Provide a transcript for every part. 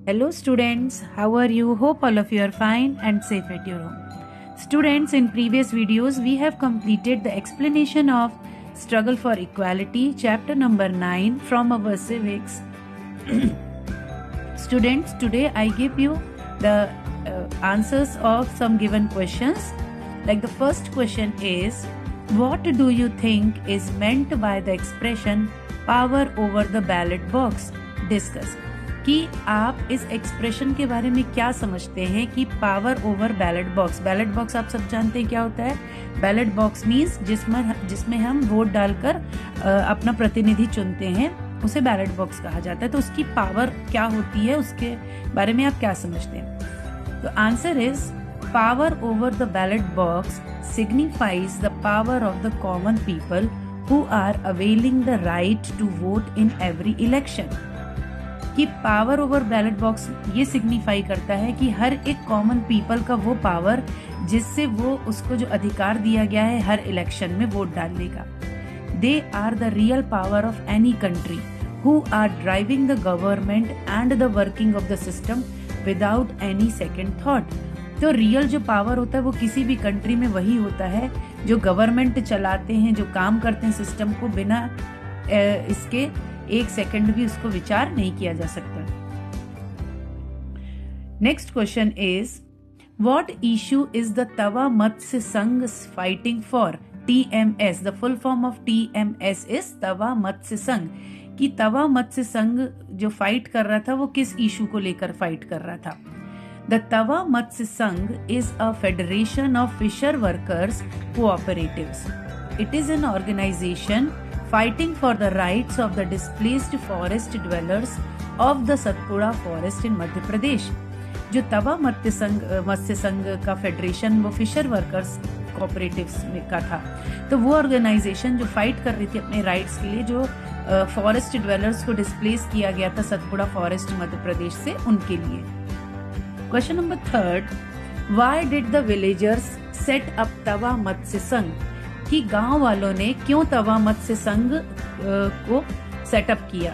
Hello students, how are you? Hope all of you are fine and safe at your home. Students, in previous videos we have completed the explanation of Struggle for Equality, chapter number 9 from our civics. Students, today I give you the answers of some given questions. Like the first question is, what do you think is meant by the expression power over the ballot box? Discuss. कि आप इस expression के बारे में क्या समझते हैं कि power over ballot box. Ballot box आप सब जानते हैं क्या होता है। बैलेट बॉक्स मीन्स जिसमें हम वोट डालकर अपना प्रतिनिधि चुनते हैं, उसे बैलेट बॉक्स कहा जाता है। तो उसकी पावर क्या होती है, उसके बारे में आप क्या समझते हैं? तो answer is power over the ballot box signifies the power of the common people who are availing the right to vote in every election. कि पावर ओवर बैलेट बॉक्स ये सिग्निफाई करता है कि हर एक कॉमन पीपल का वो power जिससे वो उसको जो अधिकार दिया गया है हर इलेक्शन में वोट डालने का। They are the real power of any country who are driving the government and the working of the system without any second thought. तो रियल जो पावर होता है वो किसी भी कंट्री में वही होता है जो गवर्नमेंट चलाते हैं, जो काम करते हैं सिस्टम को, बिना इसके एक सेकंड भी उसको विचार नहीं किया जा सकता। Next question is, what issue is the Tawa Matsya Sangh fighting for? TMS, the full form of TMS is Tawa Matsya Sangh. कि तवा मत्स्य संघ जो फाइट कर रहा था वो किस इशू को लेकर फाइट कर रहा था? The Tawa Matsya Sangh is a federation of fisher workers cooperatives. It is an organization fighting for the rights of the displaced forest dwellers of the Satpura forest in Madhya Pradesh. जो तवा मत्स्य संघ का फेडरेशन वो फिशर वर्कर्स कोऑपरेटिव्स में का था। तो वो ऑर्गेनाइजेशन जो फाइट कर रही थी अपने राइट्स के लिए, जो फॉरेस्ट ड्वेलर्स को डिस्प्लेस किया गया था सतपुड़ा फॉरेस्ट मध्य प्रदेश से, उनके लिए। Question number third, why did the villagers set up Tawa Matsya Sangh? कि गांव वालों ने क्यों तवा मत्स्य संघ को सेटअप किया?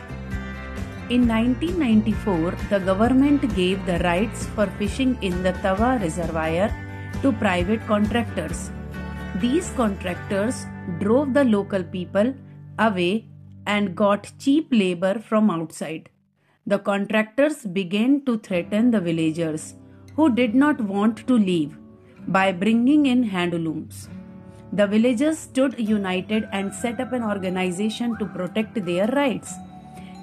In 1994, the government gave the rights for fishing in the Tawa reservoir to private contractors. These contractors drove the local people away and got cheap labor from outside. The contractors began to threaten the villagers who did not want to leave by bringing in handlooms. The villagers stood united and set up an organization to protect their rights.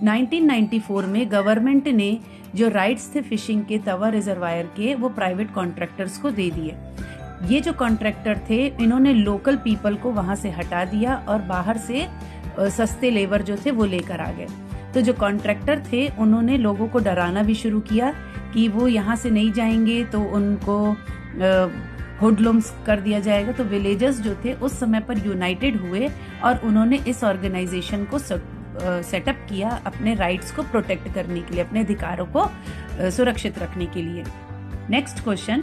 1994 में government ने जो rights थे fishing के तवा reservoir के, वो private contractors को दे दिए। ये जो कॉन्ट्रैक्टर थे, इन्होंने लोकल पीपल को वहां से हटा दिया और बाहर से सस्ते लेबर जो थे वो लेकर आ गए। तो जो कॉन्ट्रैक्टर थे उन्होंने लोगों को डराना भी शुरू किया कि वो यहाँ से नहीं जाएंगे तो उनको हुडलूम्स कर दिया जाएगा। तो विलेजर्स जो थे उस समय पर यूनाइटेड हुए और उन्होंने इस ऑर्गेनाइजेशन को सेटअप किया अपने राइट्स को प्रोटेक्ट करने के लिए, अपने अधिकारों को सुरक्षित रखने के लिए। Next question,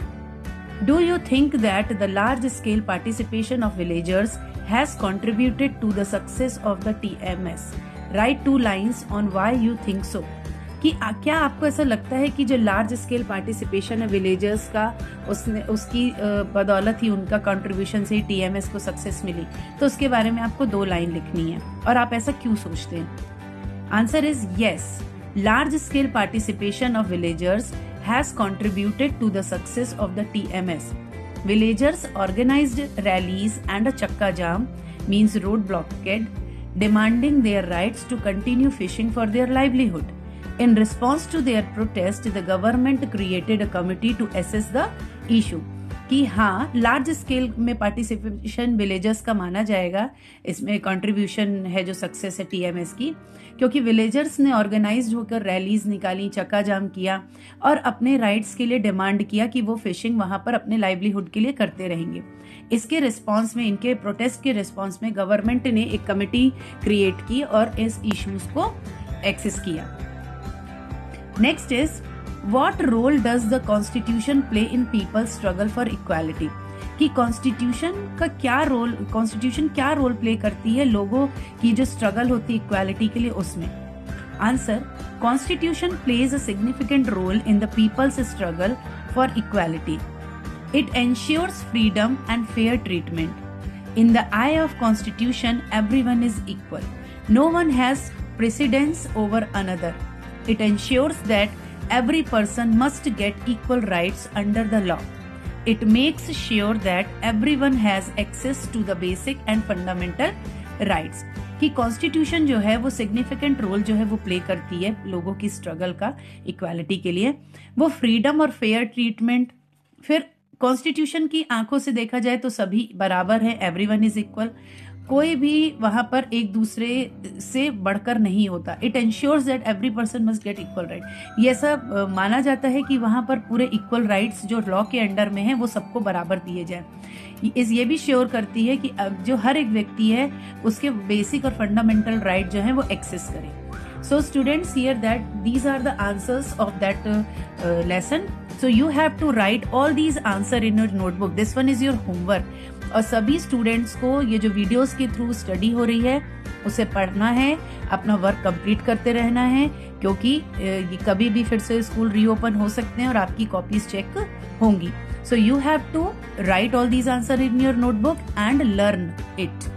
do you think that the large scale participation of villagers has contributed to the success of the TMS? Write 2 lines on why you think so. कि क्या आपको ऐसा लगता है कि जो लार्ज स्केल पार्टिसिपेशन है विलेजर्स का, उसकी बदौलत ही, उनका कंट्रीब्यूशन से ही TMS को सक्सेस मिली? तो उसके बारे में आपको 2 लाइन लिखनी है और आप ऐसा क्यों सोचते हैं? Answer is yes, large scale participation of villagers has contributed to the success of the TMS. Villagers organized rallies and a chakka jam, means road blockade, demanding their rights to continue fishing for their livelihood. In response to their protest, the government created a committee to assess the issue. कि हाँ, large scale में participation villagers का माना जाएगा, इसमें contribution है जो success है TMS की, क्योंकि विलेजर्स ने ऑर्गेनाइज्ड होकर रैलीज निकाली, चक्का जाम किया और अपने राइट्स के लिए डिमांड किया कि वो फिशिंग वहां पर अपने लाइवलीहुड के लिए करते रहेंगे। इसके रिस्पॉन्स में, इनके प्रोटेस्ट के रिस्पॉन्स में गवर्नमेंट ने एक कमेटी क्रिएट की और इस इश्यूज को एक्सेस किया। Next is, what role does the constitution play in people's struggle for equality? कि कॉन्स्टिट्यूशन क्या रोल प्ले करती है लोगों की जो स्ट्रगल होती है इक्वालिटी के लिए उसमें? Answer: Constitution plays a significant role in the people's struggle for equality. It ensures freedom and fair treatment. In the eye of Constitution, everyone is equal. No one has precedence over another. It ensures that every person must get equal rights under the law. It makes sure that everyone has access to the basic and fundamental rights. कि constitution जो है वो significant role जो है वो play करती है लोगों की स्ट्रगल का इक्वालिटी के लिए, वो फ्रीडम और फेयर ट्रीटमेंट। फिर कॉन्स्टिट्यूशन की आंखों से देखा जाए तो सभी बराबर है, एवरीवन इज इक्वल, कोई भी वहां पर एक दूसरे से बढ़कर नहीं होता। It ensures that every person must get equal right. ये ऐसा माना जाता है कि वहां पर पूरे इक्वल राइट्स जो लॉ के अंडर में है वो सबको बराबर दिए जाए। ये भी श्योर करती है कि जो हर एक व्यक्ति है उसके बेसिक और फंडामेंटल राइट जो है वो एक्सेस करे। So students, here that these are the answers of that lesson. So you have to write all these answer in your notebook. This one is your homework. और सभी students को ये जो videos के थ्रू स्टडी हो रही है उसे पढ़ना है, अपना वर्क कंप्लीट करते रहना है, क्योंकि कभी भी फिर से स्कूल रीओपन हो सकते हैं और आपकी कॉपीज चेक होंगी। So you have to write all these answer in your notebook and learn it.